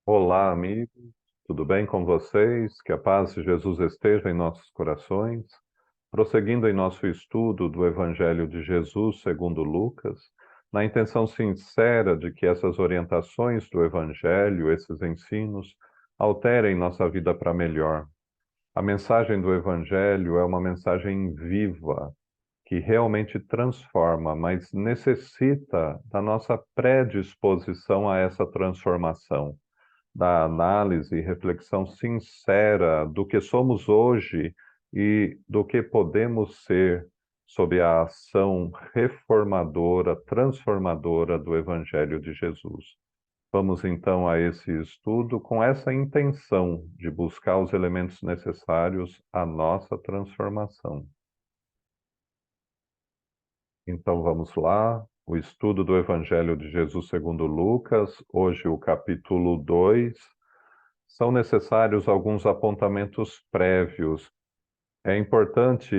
Olá, amigos, tudo bem com vocês? Que a paz de Jesus esteja em nossos corações. Prosseguindo em nosso estudo do Evangelho de Jesus segundo Lucas, na intenção sincera de que essas orientações do Evangelho, esses ensinos, alterem nossa vida para melhor. A mensagem do Evangelho é uma mensagem viva, que realmente transforma, mas necessita da nossa predisposição a essa transformação, da análise e reflexão sincera do que somos hoje e do que podemos ser sob a ação reformadora, transformadora do Evangelho de Jesus. Vamos então a esse estudo com essa intenção de buscar os elementos necessários à nossa transformação. Então vamos lá, o estudo do Evangelho de Jesus segundo Lucas, hoje o capítulo 2. São necessários alguns apontamentos prévios. É importante,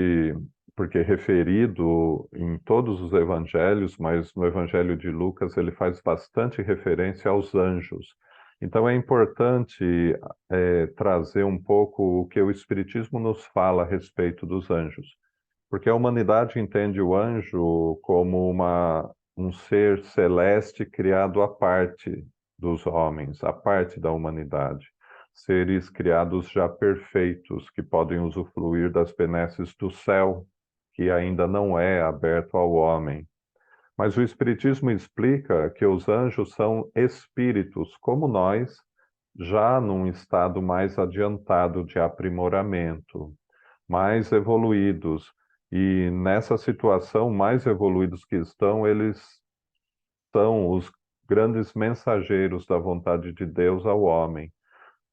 porque referido em todos os evangelhos, mas no Evangelho de Lucas ele faz bastante referência aos anjos. Então é importante trazer um pouco o que o Espiritismo nos fala a respeito dos anjos, porque a humanidade entende o anjo como um ser celeste criado à parte dos homens, à parte da humanidade. Seres criados já perfeitos, que podem usufruir das benesses do céu, que ainda não é aberto ao homem. Mas o Espiritismo explica que os anjos são espíritos, como nós, já num estado mais adiantado de aprimoramento, mais evoluídos. E nessa situação, mais evoluídos que estão, eles são os grandes mensageiros da vontade de Deus ao homem.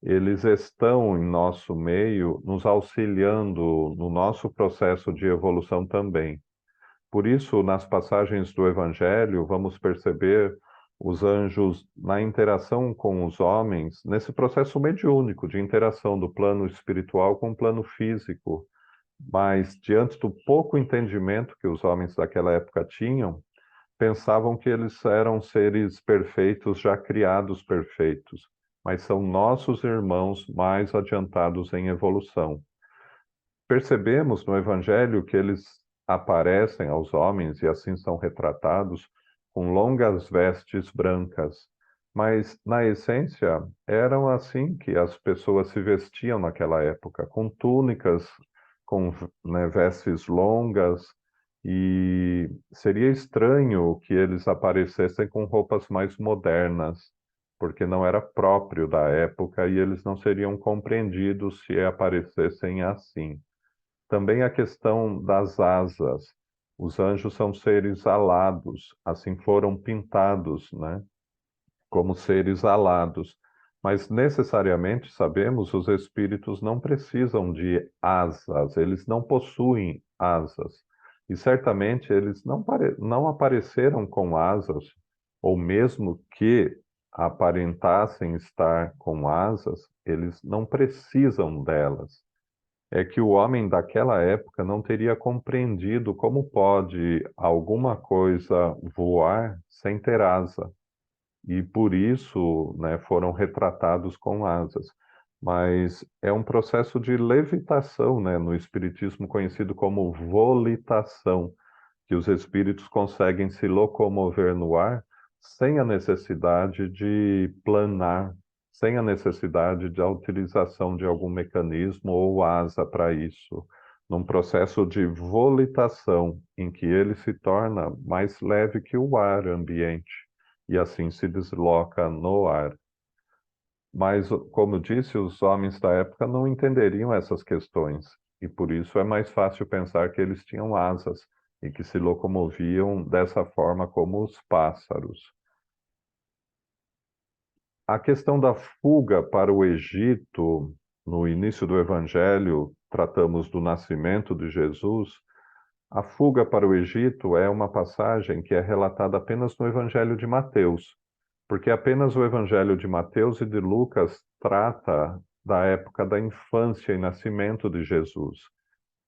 Eles estão em nosso meio, nos auxiliando no nosso processo de evolução também. Por isso, nas passagens do Evangelho, vamos perceber os anjos na interação com os homens, nesse processo mediúnico de interação do plano espiritual com o plano físico. Mas, diante do pouco entendimento que os homens daquela época tinham, pensavam que eles eram seres perfeitos, já criados perfeitos, mas são nossos irmãos mais adiantados em evolução. Percebemos no Evangelho que eles aparecem aos homens e assim são retratados com longas vestes brancas, mas na essência eram assim que as pessoas se vestiam naquela época, com túnicas, com vestes longas, e seria estranho que eles aparecessem com roupas mais modernas, porque não era próprio da época e eles não seriam compreendidos se aparecessem assim. Também a questão das asas. Os anjos são seres alados, assim foram pintados, né? Como seres alados. Mas necessariamente sabemos, os espíritos não precisam de asas, eles não possuem asas. E certamente eles não apareceram com asas, ou mesmo que aparentassem estar com asas, eles não precisam delas. É que o homem daquela época não teria compreendido como pode alguma coisa voar sem ter asa. E por isso, né, foram retratados com asas. Mas é um processo de levitação, né, no espiritismo conhecido como volitação, que os espíritos conseguem se locomover no ar sem a necessidade de planar, sem a necessidade da utilização de algum mecanismo ou asa para isso, num processo de volitação em que ele se torna mais leve que o ar ambiente e assim se desloca no ar. Mas, como disse, os homens da época não entenderiam essas questões, e por isso é mais fácil pensar que eles tinham asas e que se locomoviam dessa forma como os pássaros. A questão da fuga para o Egito, no início do Evangelho, tratamos do nascimento de Jesus. A fuga para o Egito é uma passagem que é relatada apenas no Evangelho de Mateus, porque apenas o Evangelho de Mateus e de Lucas trata da época da infância e nascimento de Jesus.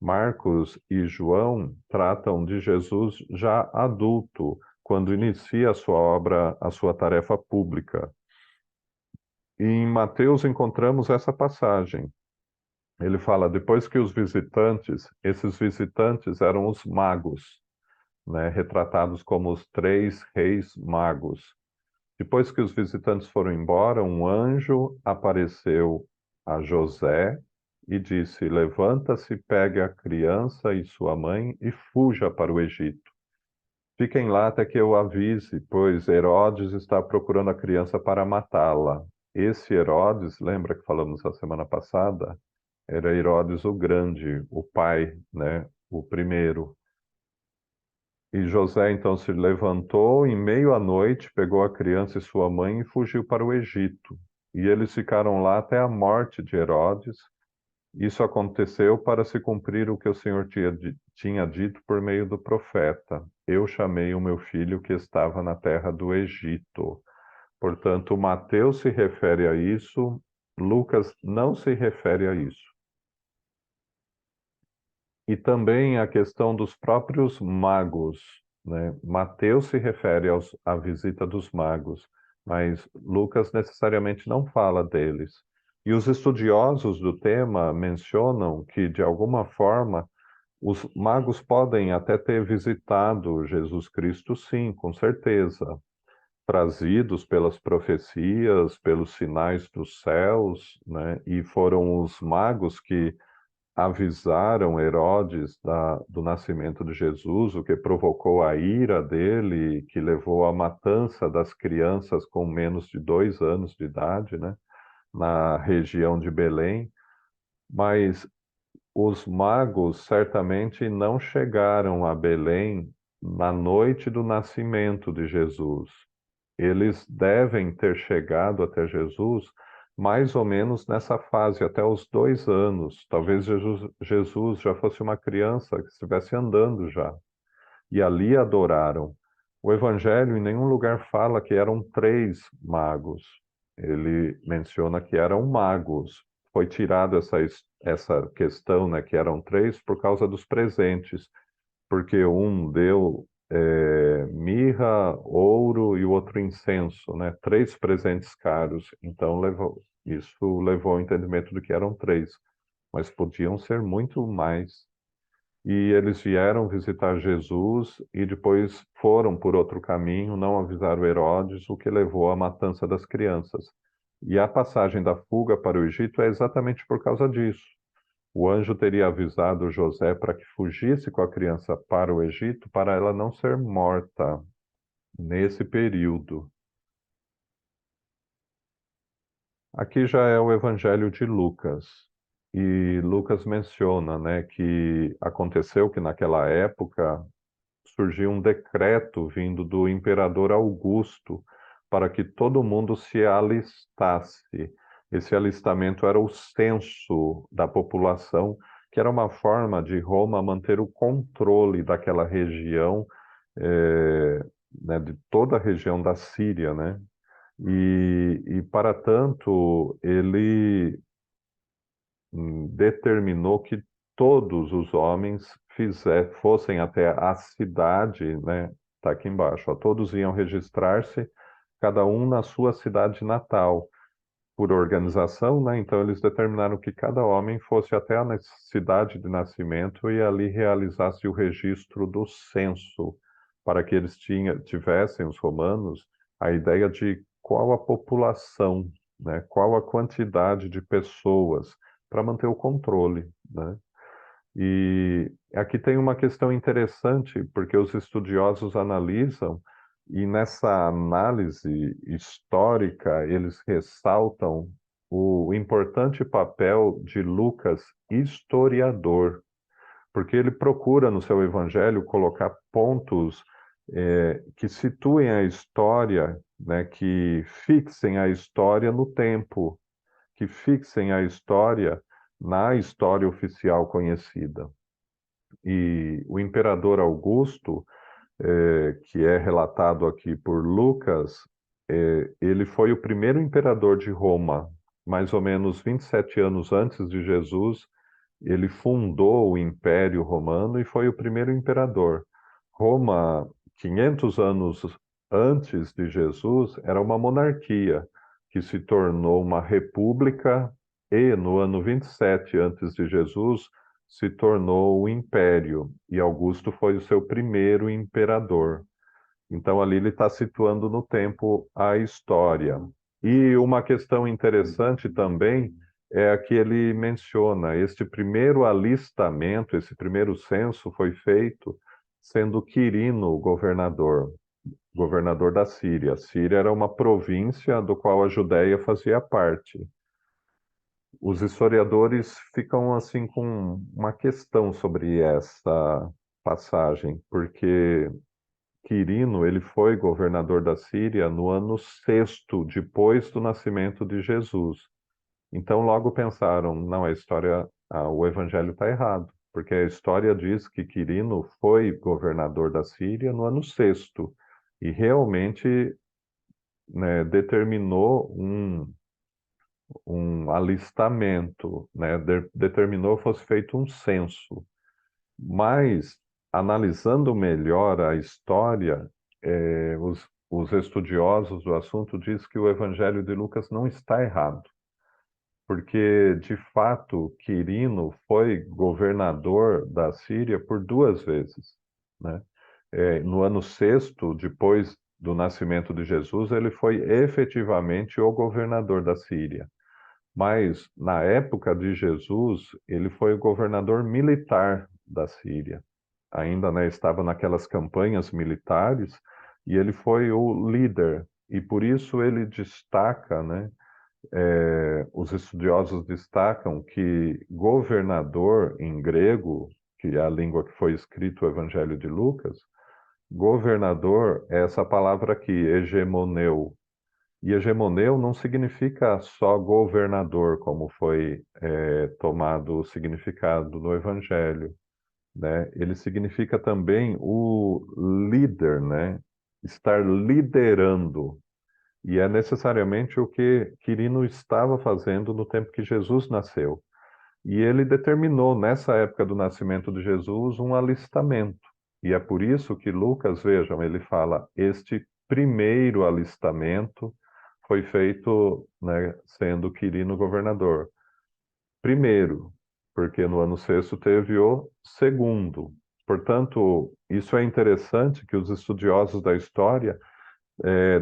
Marcos e João tratam de Jesus já adulto, quando inicia a sua obra, a sua tarefa pública. E em Mateus encontramos essa passagem. Ele fala, depois que os visitantes, esses visitantes eram os magos, né, retratados como os três reis magos. Depois que os visitantes foram embora, um anjo apareceu a José e disse: Levanta-se, pegue a criança e sua mãe e fuja para o Egito. Fiquem lá até que eu avise, pois Herodes está procurando a criança para matá-la. Esse Herodes, lembra que falamos a semana passada? Era Herodes o Grande, o pai, né? O primeiro. E José então se levantou em meio à noite, pegou a criança e sua mãe e fugiu para o Egito. E eles ficaram lá até a morte de Herodes. Isso aconteceu para se cumprir o que o Senhor tinha dito por meio do profeta: Eu chamei o meu filho que estava na terra do Egito. Portanto, Mateus se refere a isso, Lucas não se refere a isso. E também a questão dos próprios magos, né? Mateus se refere à visita dos magos, mas Lucas necessariamente não fala deles. E os estudiosos do tema mencionam que, de alguma forma, os magos podem até ter visitado Jesus Cristo, sim, com certeza, trazidos pelas profecias, pelos sinais dos céus, né? E foram os magos que avisaram Herodes do nascimento de Jesus, o que provocou a ira dele, que levou à matança das crianças com menos de 2 anos de idade, né, na região de Belém. Mas os magos certamente não chegaram a Belém na noite do nascimento de Jesus. Eles devem ter chegado até Jesus mais ou menos nessa fase, até os 2 anos. Talvez Jesus já fosse uma criança que estivesse andando já. E ali adoraram. O Evangelho em nenhum lugar fala que eram 3 magos. Ele menciona que eram magos. Foi tirado essa questão, né, que eram 3, por causa dos presentes, porque um deu mirra, ouro e o outro incenso, né? 3 presentes caros. Então isso levou ao entendimento de que eram 3, mas podiam ser muito mais. E eles vieram visitar Jesus e depois foram por outro caminho, não avisaram Herodes, o que levou à matança das crianças. E a passagem da fuga para o Egito é exatamente por causa disso. O anjo teria avisado José para que fugisse com a criança para o Egito, para ela não ser morta nesse período. Aqui já é o Evangelho de Lucas. E Lucas menciona, né, que aconteceu que naquela época surgiu um decreto vindo do imperador Augusto para que todo mundo se alistasse. Esse alistamento era o censo da população, que era uma forma de Roma manter o controle daquela região, né, de toda a região da Síria, né? E para tanto, ele determinou que todos os homens fossem até a cidade, né? Está aqui embaixo, ó, todos iam registrar-se, cada um na sua cidade natal, por organização, né? Então eles determinaram que cada homem fosse até a cidade de nascimento e ali realizasse o registro do censo, para que eles tivessem, os romanos, a ideia de qual a população, né? Qual a quantidade de pessoas, para manter o controle, né? E aqui tem uma questão interessante, porque os estudiosos analisam, e nessa análise histórica eles ressaltam o importante papel de Lucas, historiador, porque ele procura no seu evangelho colocar pontos que situem a história, né, que fixem a história no tempo, que fixem a história na história oficial conhecida. E o imperador Augusto, que é relatado aqui por Lucas, ele foi o primeiro imperador de Roma, mais ou menos 27 anos antes de Jesus. Ele fundou o Império Romano e foi o primeiro imperador. Roma, 500 anos antes de Jesus, era uma monarquia. que se tornou uma república e, no ano 27 antes de Jesus, se tornou o império, e Augusto foi o seu primeiro imperador. Então, ali ele está situando no tempo a história. E uma questão interessante também é a que ele menciona: este primeiro alistamento, esse primeiro censo foi feito sendo Quirino governador da Síria. A Síria era uma província do qual a Judéia fazia parte. Os historiadores ficam assim com uma questão sobre essa passagem, porque Quirino, ele foi governador da Síria no ano sexto depois do nascimento de Jesus. Então logo pensaram, não, a história, o evangelho está errado, porque a história diz que Quirino foi governador da Síria no ano sexto e realmente, né, determinou um alistamento, né, determinou que fosse feito um censo. Mas, analisando melhor a história, os estudiosos do assunto dizem que o Evangelho de Lucas não está errado, porque, de fato, Quirino foi governador da Síria por duas vezes, né? No ano sexto, depois do nascimento de Jesus, ele foi efetivamente o governador da Síria. Mas, na época de Jesus, ele foi o governador militar da Síria. Ainda, né, estava naquelas campanhas militares e ele foi o líder. E por isso ele destaca, né, os estudiosos destacam que governador em grego, que é a língua que foi escrito o Evangelho de Lucas, governador é essa palavra aqui, hegemoneu. E hegemoneu não significa só governador, como foi tomado o significado no Evangelho, né? Ele significa também o líder, né? Estar liderando. E é necessariamente o que Quirino estava fazendo no tempo que Jesus nasceu. E ele determinou, nessa época do nascimento de Jesus, um alistamento. E é por isso que Lucas, vejam, ele fala: este primeiro alistamento foi feito, né, sendo Quirino governador. Primeiro, porque no ano sexto teve o segundo. Portanto, isso é interessante que os estudiosos da história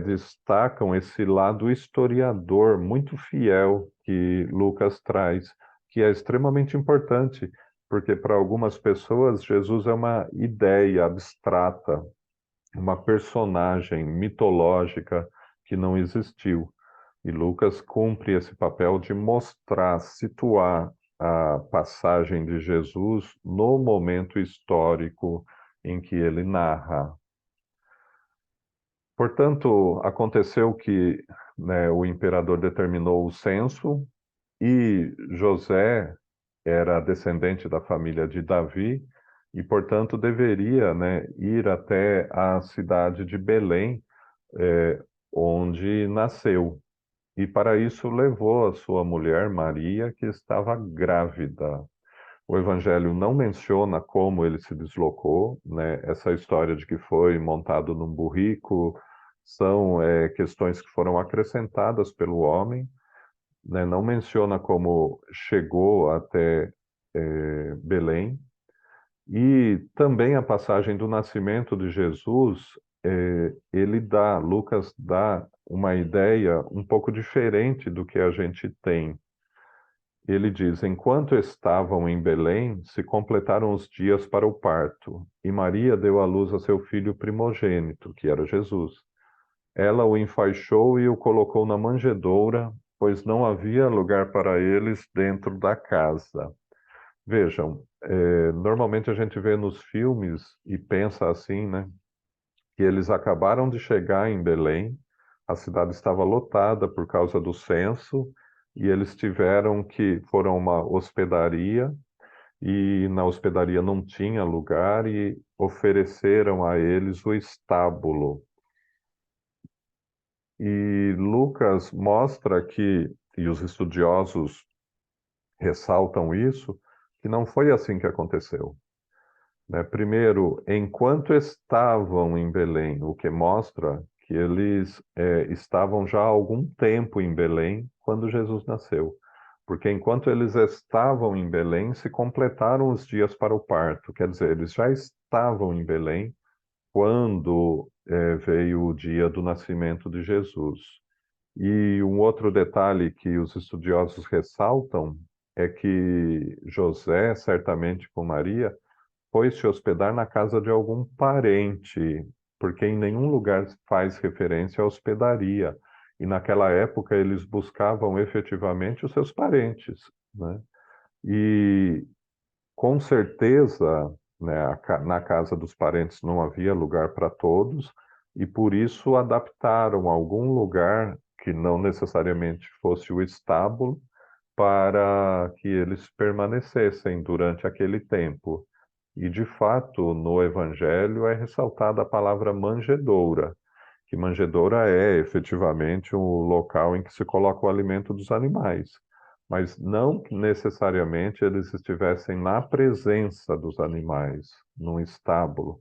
destacam esse lado historiador muito fiel que Lucas traz, que é extremamente importante, porque para algumas pessoas Jesus é uma ideia abstrata, uma personagem mitológica que não existiu. E Lucas cumpre esse papel de mostrar, situar a passagem de Jesus no momento histórico em que ele narra. Portanto, aconteceu que, né, o imperador determinou o censo e José era descendente da família de Davi e, portanto, deveria, né, ir até a cidade de Belém, onde nasceu. E para isso levou a sua mulher Maria, que estava grávida. O Evangelho não menciona como ele se deslocou, né? Essa história de que foi montado num burrico são questões que foram acrescentadas pelo homem, né? Não menciona como chegou até Belém. E também a passagem do nascimento de Jesus, Lucas dá uma ideia um pouco diferente do que a gente tem. Ele diz: enquanto estavam em Belém, se completaram os dias para o parto, e Maria deu à luz a seu filho primogênito, que era Jesus. Ela o enfaixou e o colocou na manjedoura, pois não havia lugar para eles dentro da casa. Vejam, normalmente a gente vê nos filmes e pensa assim, né? Que eles acabaram de chegar em Belém, a cidade estava lotada por causa do censo, e eles foram a uma hospedaria, e na hospedaria não tinha lugar, e ofereceram a eles o estábulo. E Lucas mostra que, e os estudiosos ressaltam isso, que não foi assim que aconteceu, né? Primeiro, enquanto estavam em Belém, o que mostra que que eles estavam já há algum tempo em Belém quando Jesus nasceu. Porque enquanto eles estavam em Belém, se completaram os dias para o parto. Quer dizer, eles já estavam em Belém quando veio o dia do nascimento de Jesus. E um outro detalhe que os estudiosos ressaltam é que José, certamente com Maria, foi se hospedar na casa de algum parente, porque em nenhum lugar faz referência à hospedaria. E naquela época eles buscavam efetivamente os seus parentes, né? E com certeza, né, na casa dos parentes não havia lugar para todos, e por isso adaptaram algum lugar que não necessariamente fosse o estábulo para que eles permanecessem durante aquele tempo. E, de fato, no Evangelho é ressaltada a palavra manjedoura, que manjedoura é efetivamente o local em que se coloca o alimento dos animais, mas não que necessariamente eles estivessem na presença dos animais, num estábulo.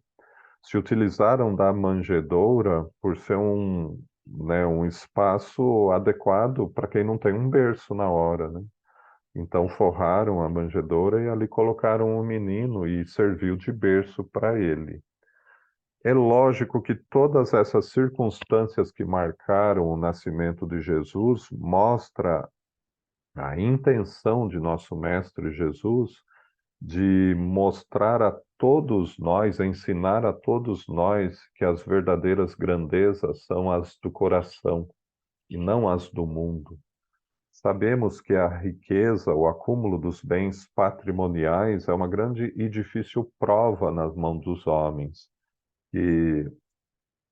Se utilizaram da manjedoura por ser um espaço adequado para quem não tem um berço na hora, né? Então forraram a manjedoura e ali colocaram o menino e serviu de berço para ele. É lógico que todas essas circunstâncias que marcaram o nascimento de Jesus mostra a intenção de nosso mestre Jesus de mostrar a todos nós, ensinar a todos nós que as verdadeiras grandezas são as do coração e não as do mundo. Sabemos que a riqueza, o acúmulo dos bens patrimoniais é uma grande e difícil prova nas mãos dos homens. E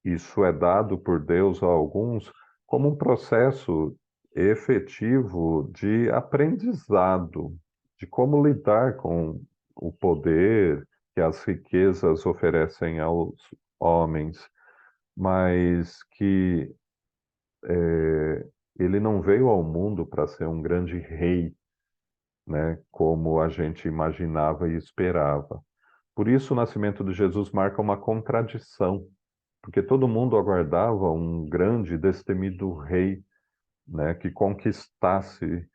isso é dado por Deus a alguns como um processo efetivo de aprendizado, de como lidar com o poder que as riquezas oferecem aos homens, mas que ele não veio ao mundo para ser um grande rei, né, como a gente imaginava e esperava. Por isso, o nascimento de Jesus marca uma contradição, porque todo mundo aguardava um grande e destemido rei, né, que conquistasse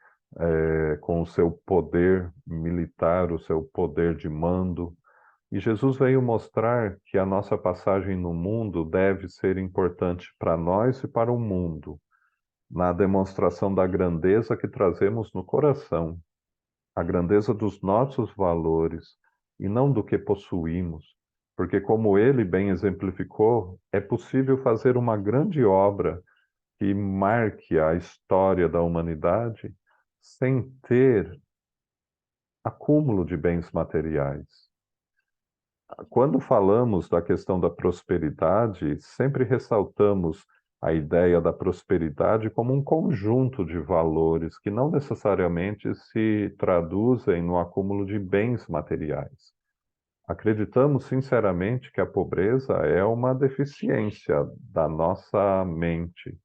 com o seu poder militar, o seu poder de mando. E Jesus veio mostrar que a nossa passagem no mundo deve ser importante para nós e para o mundo, na demonstração da grandeza que trazemos no coração, a grandeza dos nossos valores e não do que possuímos, porque, como ele bem exemplificou, é possível fazer uma grande obra que marque a história da humanidade sem ter acúmulo de bens materiais. Quando falamos da questão da prosperidade, sempre ressaltamos a ideia da prosperidade como um conjunto de valores que não necessariamente se traduzem no acúmulo de bens materiais. Acreditamos sinceramente que a pobreza é uma deficiência da nossa mente,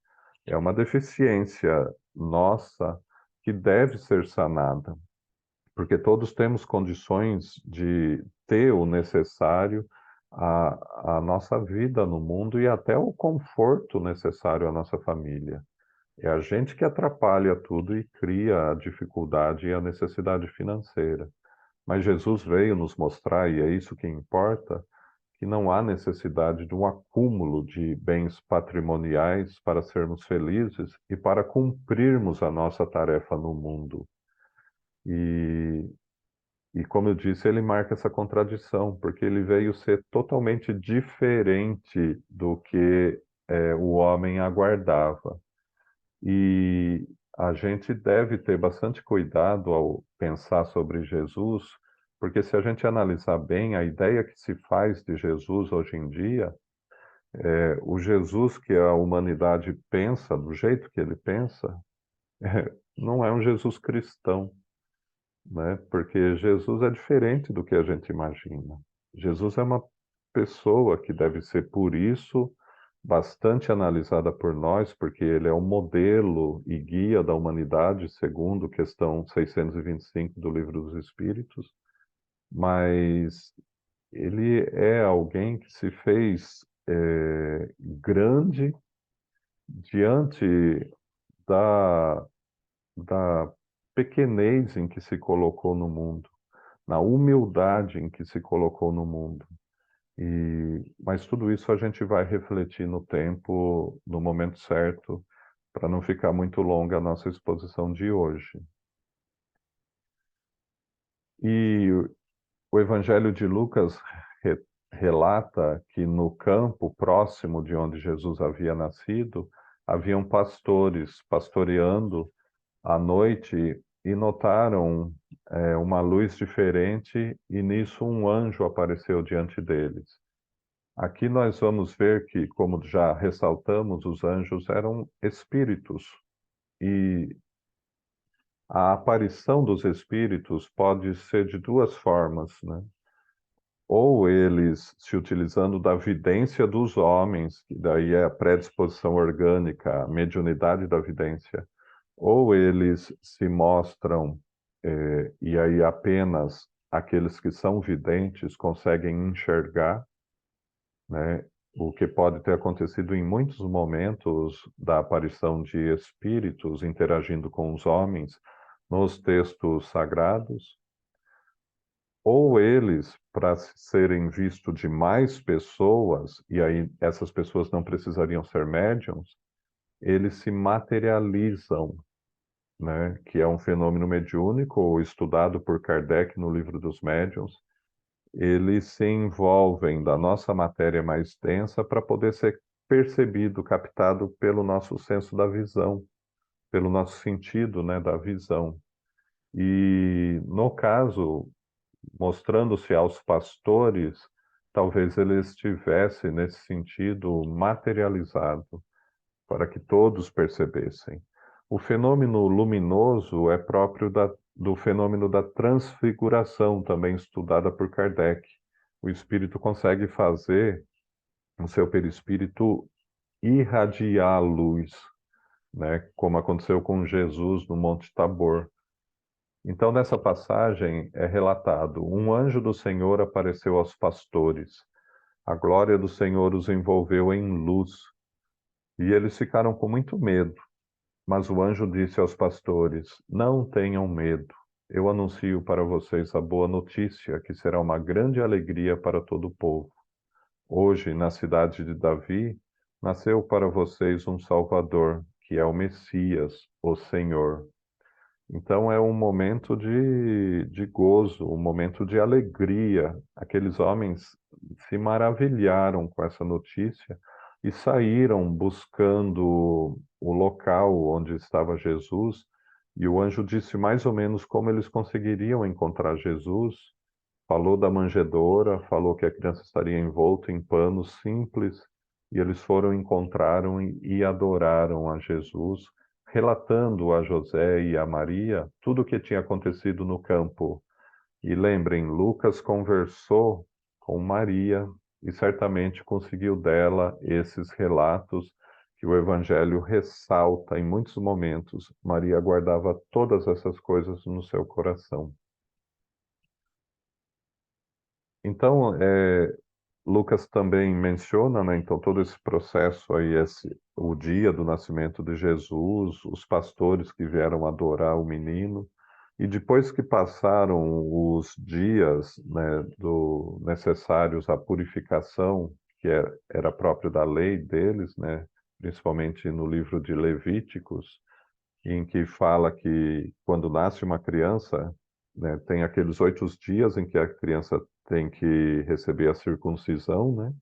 é uma deficiência nossa que deve ser sanada, porque todos temos condições de ter o necessário à nossa vida no mundo e até o conforto necessário à nossa família. É a gente que atrapalha tudo e cria a dificuldade e a necessidade financeira. Mas Jesus veio nos mostrar, e é isso que importa, que não há necessidade de um acúmulo de bens patrimoniais para sermos felizes e para cumprirmos a nossa tarefa no mundo. E como eu disse, ele marca essa contradição, porque ele veio ser totalmente diferente do que o homem aguardava. E a gente deve ter bastante cuidado ao pensar sobre Jesus, porque se a gente analisar bem a ideia que se faz de Jesus hoje em dia, o Jesus que a humanidade pensa, do jeito que ele pensa, não é um Jesus cristão, né? Porque Jesus é diferente do que a gente imagina. Jesus é uma pessoa que deve ser, por isso, bastante analisada por nós, porque ele é o modelo e guia da humanidade, segundo questão 625 do Livro dos Espíritos, mas ele é alguém que se fez grande diante da, da pequenez em que se colocou no mundo, na humildade em que se colocou no mundo. Mas tudo isso a gente vai refletir no tempo, no momento certo, para não ficar muito longa a nossa exposição de hoje. E o Evangelho de Lucas relata que no campo próximo de onde Jesus havia nascido, haviam pastores pastoreando à noite e notaram uma luz diferente e nisso um anjo apareceu diante deles. Aqui nós vamos ver que, como já ressaltamos, os anjos eram espíritos e a aparição dos espíritos pode ser de duas formas, né? Ou eles se utilizando da vidência dos homens, que daí é a predisposição orgânica, a mediunidade da vidência, ou eles se mostram, e aí apenas aqueles que são videntes conseguem enxergar, né? O que pode ter acontecido em muitos momentos da aparição de espíritos interagindo com os homens nos textos sagrados, ou eles, para serem vistos de mais pessoas, e aí essas pessoas não precisariam ser médiums, eles se materializam, né? Que é um fenômeno mediúnico estudado por Kardec no Livro dos Médiuns. Eles se envolvem da nossa matéria mais densa para poder ser percebido, captado pelo nosso senso da visão, pelo nosso sentido, né, da visão. E no caso, mostrando-se aos pastores, talvez ele estivesse nesse sentido materializado, para que todos percebessem. O fenômeno luminoso é próprio do fenômeno da transfiguração, também estudada por Kardec. O espírito consegue fazer o seu perispírito irradiar a luz, né? Como aconteceu com Jesus no Monte Tabor. Então, nessa passagem é relatado: um anjo do Senhor apareceu aos pastores. A glória do Senhor os envolveu em luz, e eles ficaram com muito medo. Mas o anjo disse aos pastores: não tenham medo. Eu anuncio para vocês a boa notícia, que será uma grande alegria para todo o povo. Hoje, na cidade de Davi, nasceu para vocês um Salvador, que é o Messias, o Senhor. Então é um momento de gozo, um momento de alegria. Aqueles homens se maravilharam com essa notícia e saíram buscando o local onde estava Jesus. E o anjo disse mais ou menos como eles conseguiriam encontrar Jesus. Falou da manjedoura, falou que a criança estaria envolta em panos simples. E eles foram, encontraram e adoraram a Jesus, relatando a José e a Maria tudo o que tinha acontecido no campo. E lembrem, Lucas conversou com Maria e certamente conseguiu dela esses relatos que o Evangelho ressalta em muitos momentos. Maria guardava todas essas coisas no seu coração. Então, Lucas também menciona, né, então, todo esse processo aí, o dia do nascimento de Jesus, os pastores que vieram adorar o menino, e depois que passaram os dias, né, necessários à purificação, que era próprio da lei deles, né, principalmente no livro de Levíticos, em que fala que quando nasce uma criança, né, tem aqueles 8 dias em que a criança tem que receber a circuncisão, né?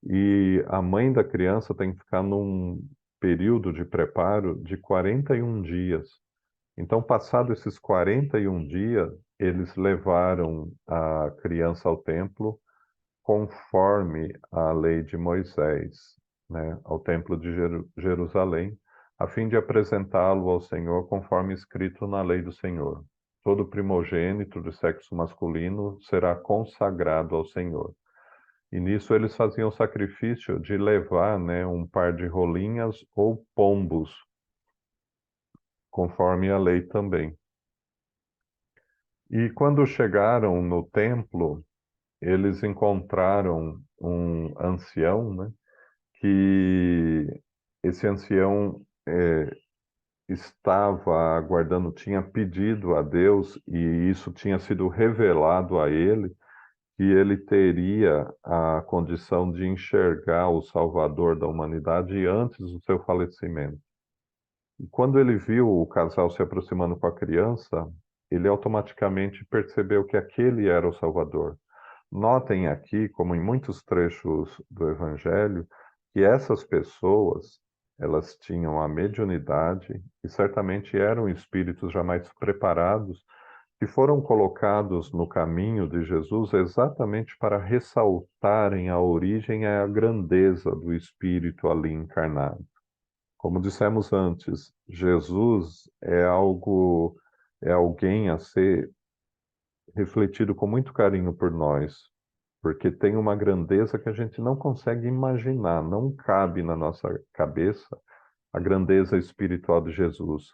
E a mãe da criança tem que ficar num período de preparo de 41 dias. Então, passado esses 41 dias, eles levaram a criança ao templo conforme a lei de Moisés, né, ao templo de Jerusalém, a fim de apresentá-lo ao Senhor conforme escrito na lei do Senhor. Todo primogênito de sexo masculino será consagrado ao Senhor. E nisso eles faziam o sacrifício de levar, né, um par de rolinhas ou pombos, conforme a lei também. E quando chegaram no templo, eles encontraram um ancião, né, que esse ancião estava aguardando, tinha pedido a Deus, e isso tinha sido revelado a ele, que ele teria a condição de enxergar o Salvador da humanidade antes do seu falecimento. E quando ele viu o casal se aproximando com a criança, ele automaticamente percebeu que aquele era o Salvador. Notem aqui, como em muitos trechos do Evangelho, que essas pessoas, elas tinham a mediunidade e certamente eram espíritos jamais preparados, que foram colocados no caminho de Jesus exatamente para ressaltarem a origem e a grandeza do espírito ali encarnado. Como dissemos antes, Jesus é alguém a ser refletido com muito carinho por nós, porque tem uma grandeza que a gente não consegue imaginar, não cabe na nossa cabeça a grandeza espiritual de Jesus,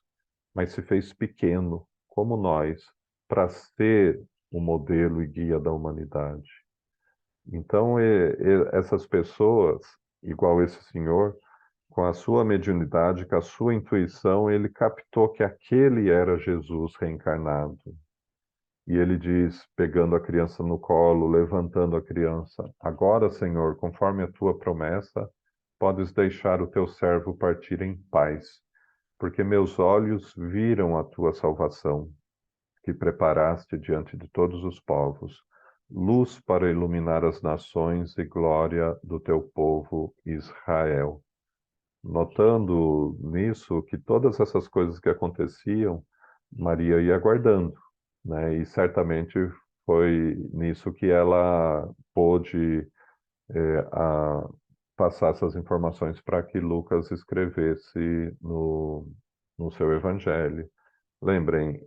mas se fez pequeno, como nós, para ser o modelo e guia da humanidade. Então, essas pessoas, igual esse senhor, com a sua mediunidade, com a sua intuição, ele captou que aquele era Jesus reencarnado. E ele diz, pegando a criança no colo, levantando a criança: Agora, Senhor, conforme a tua promessa, podes deixar o teu servo partir em paz, porque meus olhos viram a tua salvação, que preparaste diante de todos os povos, luz para iluminar as nações e glória do teu povo Israel. Notando nisso que todas essas coisas que aconteciam, Maria ia aguardando, né? E certamente foi nisso que ela pôde a passar essas informações para que Lucas escrevesse no seu evangelho. Lembrem,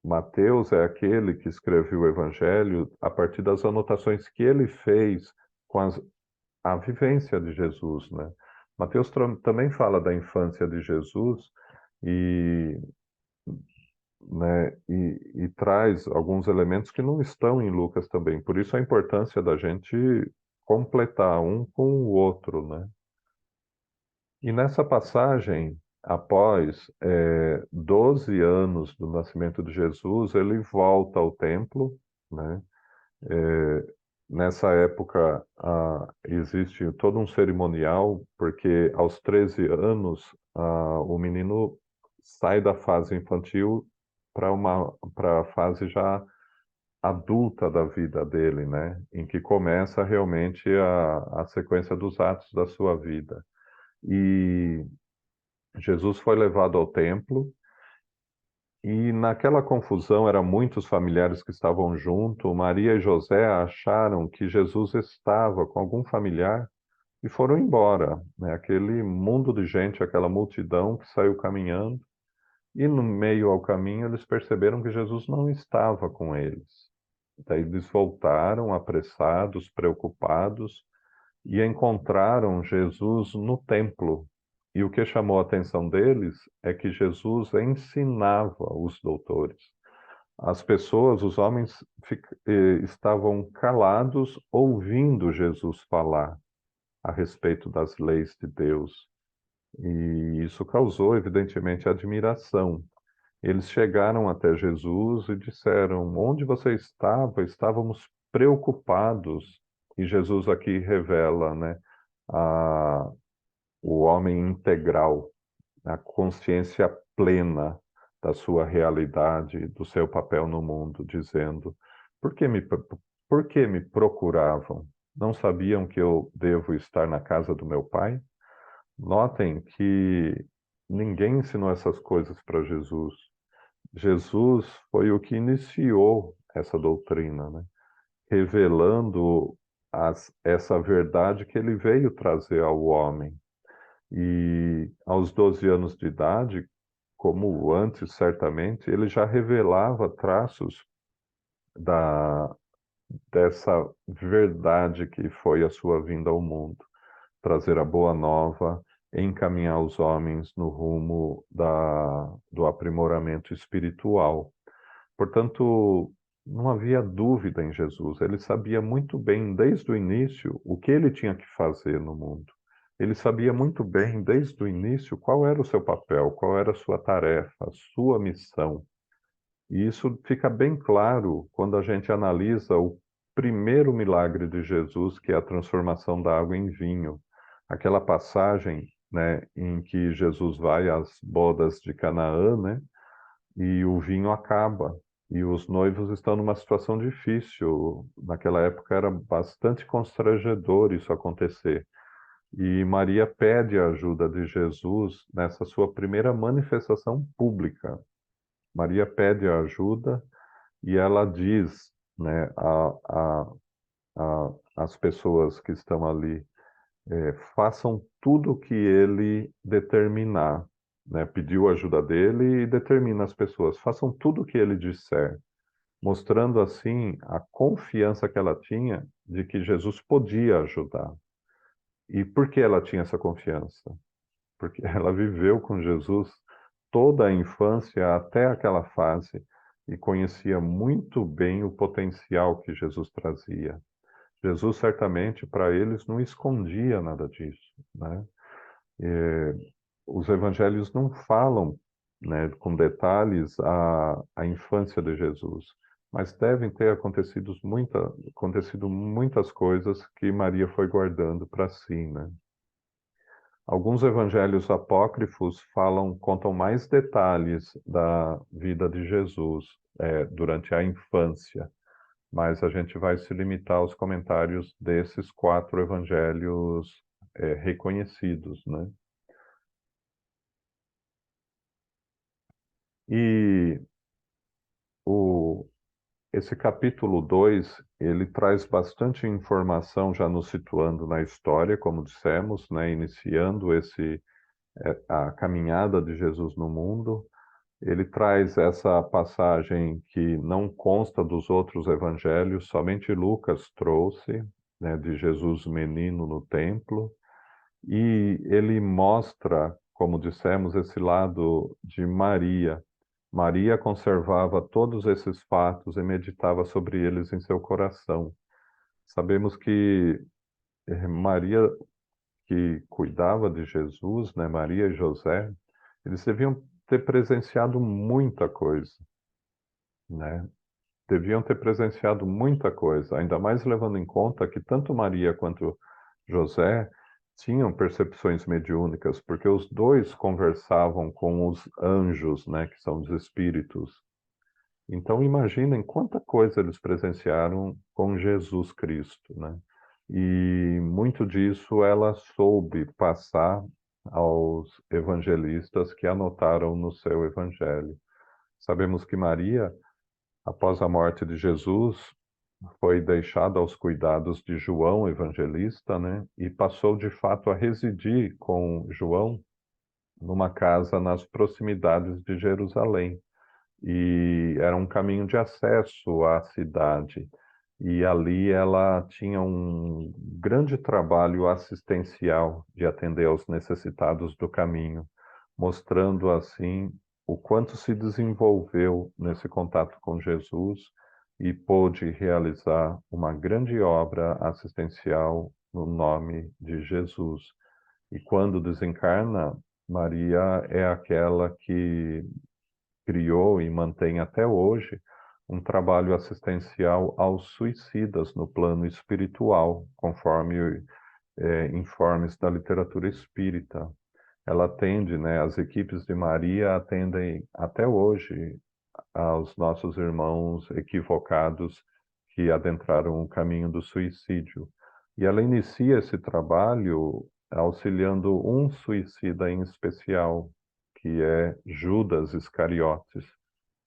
Mateus é aquele que escreveu o evangelho a partir das anotações que ele fez com a vivência de Jesus, né? Mateus também fala da infância de Jesus e, né, e traz alguns elementos que não estão em Lucas também. Por isso a importância da gente completar um com o outro, né? E nessa passagem, após 12 anos do nascimento de Jesus, ele volta ao templo, né? Nessa época, existe todo um cerimonial, porque aos 13 anos, o menino sai da fase infantil para a fase já adulta da vida dele, né? Em que começa realmente a sequência dos atos da sua vida. E Jesus foi levado ao templo, e naquela confusão, eram muitos familiares que estavam junto. Maria e José acharam que Jesus estava com algum familiar e foram embora, né? Aquele mundo de gente, aquela multidão que saiu caminhando, e no meio ao caminho eles perceberam que Jesus não estava com eles. Daí eles voltaram apressados, preocupados, e encontraram Jesus no templo. E o que chamou a atenção deles é que Jesus ensinava os doutores. As pessoas, os homens, estavam calados ouvindo Jesus falar a respeito das leis de Deus. E isso causou, evidentemente, admiração. Eles chegaram até Jesus e disseram: Onde você estava? Estávamos preocupados. E Jesus aqui revela, né, a, o homem integral, a consciência plena da sua realidade, do seu papel no mundo, dizendo: por que me procuravam? Não sabiam que eu devo estar na casa do meu pai? Notem que ninguém ensinou essas coisas para Jesus. Jesus foi o que iniciou essa doutrina, né? Revelando essa verdade que ele veio trazer ao homem. E aos 12 anos de idade, como antes, certamente, ele já revelava traços da, dessa verdade que foi a sua vinda ao mundo, trazer a boa nova, encaminhar os homens no rumo do aprimoramento espiritual. Portanto, não havia dúvida em Jesus. Ele sabia muito bem, desde o início, o que ele tinha que fazer no mundo. Ele sabia muito bem, desde o início, qual era o seu papel, qual era a sua tarefa, a sua missão. E isso fica bem claro quando a gente analisa o primeiro milagre de Jesus, que é a transformação da água em vinho. Aquela passagem, né, em que Jesus vai às bodas de Canaã, né, e o vinho acaba. E os noivos estão numa situação difícil. Naquela época era bastante constrangedor isso acontecer. E Maria pede a ajuda de Jesus nessa sua primeira manifestação pública. Maria pede a ajuda e ela diz, né, às pessoas que estão ali, façam tudo o que ele determinar. Né? Pediu a ajuda dele e determina as pessoas, façam tudo o que ele disser, mostrando assim a confiança que ela tinha de que Jesus podia ajudar. E por que ela tinha essa confiança? Porque ela viveu com Jesus toda a infância até aquela fase e conhecia muito bem o potencial que Jesus trazia. Jesus certamente para eles não escondia nada disso, né? Os evangelhos não falam, né, com detalhes a infância de Jesus, mas devem ter acontecido muitas coisas que Maria foi guardando para si, né? Alguns evangelhos apócrifos contam mais detalhes da vida de Jesus, durante a infância, mas a gente vai se limitar aos comentários desses 4 evangelhos, reconhecidos, né? E o, esse capítulo 2 ele traz bastante informação, já nos situando na história, como dissemos, né? Iniciando a caminhada de Jesus no mundo. Ele traz essa passagem que não consta dos outros evangelhos, somente Lucas trouxe, né, de Jesus menino no templo, e ele mostra, como dissemos, esse lado de Maria. Maria conservava todos esses fatos e meditava sobre eles em seu coração. Sabemos que Maria, que cuidava de Jesus, né, Maria e José, eles deviam ter presenciado muita coisa, né? Deviam ter presenciado muita coisa, ainda mais levando em conta que tanto Maria quanto José tinham percepções mediúnicas, porque os dois conversavam com os anjos, né, que são os espíritos. Então imaginem quanta coisa eles presenciaram com Jesus Cristo, né? E muito disso ela soube passar aos evangelistas que anotaram no seu evangelho. Sabemos que Maria, após a morte de Jesus, foi deixada aos cuidados de João Evangelista, né? E passou de fato a residir com João numa casa nas proximidades de Jerusalém. E era um caminho de acesso à cidade. E ali ela tinha um grande trabalho assistencial de atender aos necessitados do caminho, mostrando assim o quanto se desenvolveu nesse contato com Jesus e pôde realizar uma grande obra assistencial no nome de Jesus. E quando desencarna, Maria é aquela que criou e mantém até hoje um trabalho assistencial aos suicidas no plano espiritual, conforme informes da literatura espírita. Ela atende, né, as equipes de Maria atendem até hoje aos nossos irmãos equivocados que adentraram o caminho do suicídio. E ela inicia esse trabalho auxiliando um suicida em especial, que é Judas Iscariotes.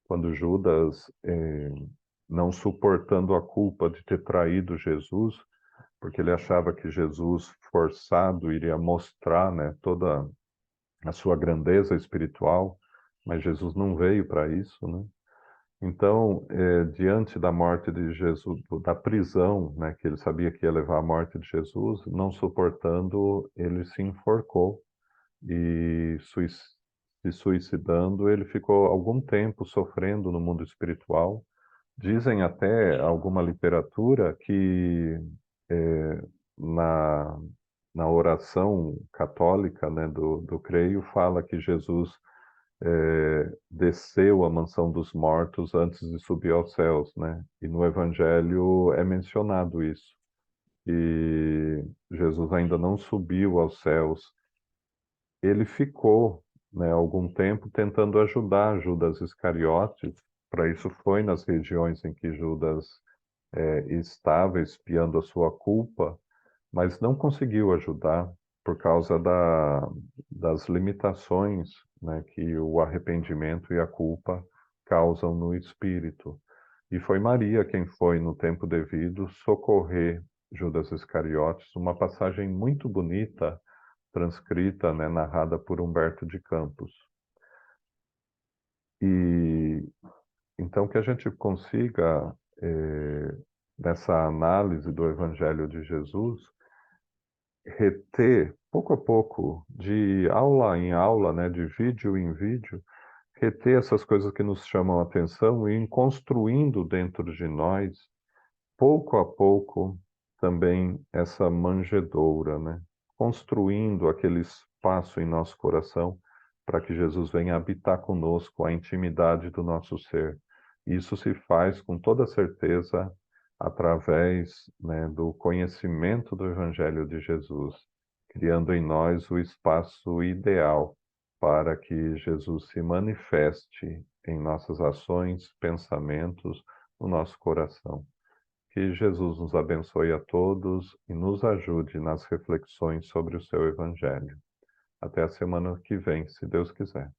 Quando Judas, não suportando a culpa de ter traído Jesus, porque ele achava que Jesus, forçado, iria mostrar, né, toda a sua grandeza espiritual, mas Jesus não veio para isso, né? Então, diante da morte de Jesus, da prisão, né, que ele sabia que ia levar à morte de Jesus, não suportando, ele se enforcou e se suicidando, ele ficou algum tempo sofrendo no mundo espiritual. Dizem até alguma literatura que na, na oração católica, né, do creio, fala que Jesus desceu à mansão dos mortos antes de subir aos céus, né? E no Evangelho é mencionado isso. E Jesus ainda não subiu aos céus. Ele ficou, né, algum tempo tentando ajudar Judas Iscariotes. Para isso foi nas regiões em que Judas estava espiando a sua culpa, mas não conseguiu ajudar por causa das limitações, né, que o arrependimento e a culpa causam no espírito. E foi Maria quem foi, no tempo devido, socorrer Judas Iscariotes, uma passagem muito bonita, transcrita, né, narrada por Humberto de Campos. E então que a gente consiga, nessa análise do Evangelho de Jesus, reter, pouco a pouco, de aula em aula, né, de vídeo em vídeo, reter essas coisas que nos chamam a atenção e ir construindo dentro de nós, pouco a pouco, também essa manjedoura, né? Construindo aquele espaço em nosso coração para que Jesus venha habitar conosco a intimidade do nosso ser. Isso se faz com toda certeza através, né, do conhecimento do Evangelho de Jesus, criando em nós o espaço ideal para que Jesus se manifeste em nossas ações, pensamentos, no nosso coração. Que Jesus nos abençoe a todos e nos ajude nas reflexões sobre o seu Evangelho. Até a semana que vem, se Deus quiser.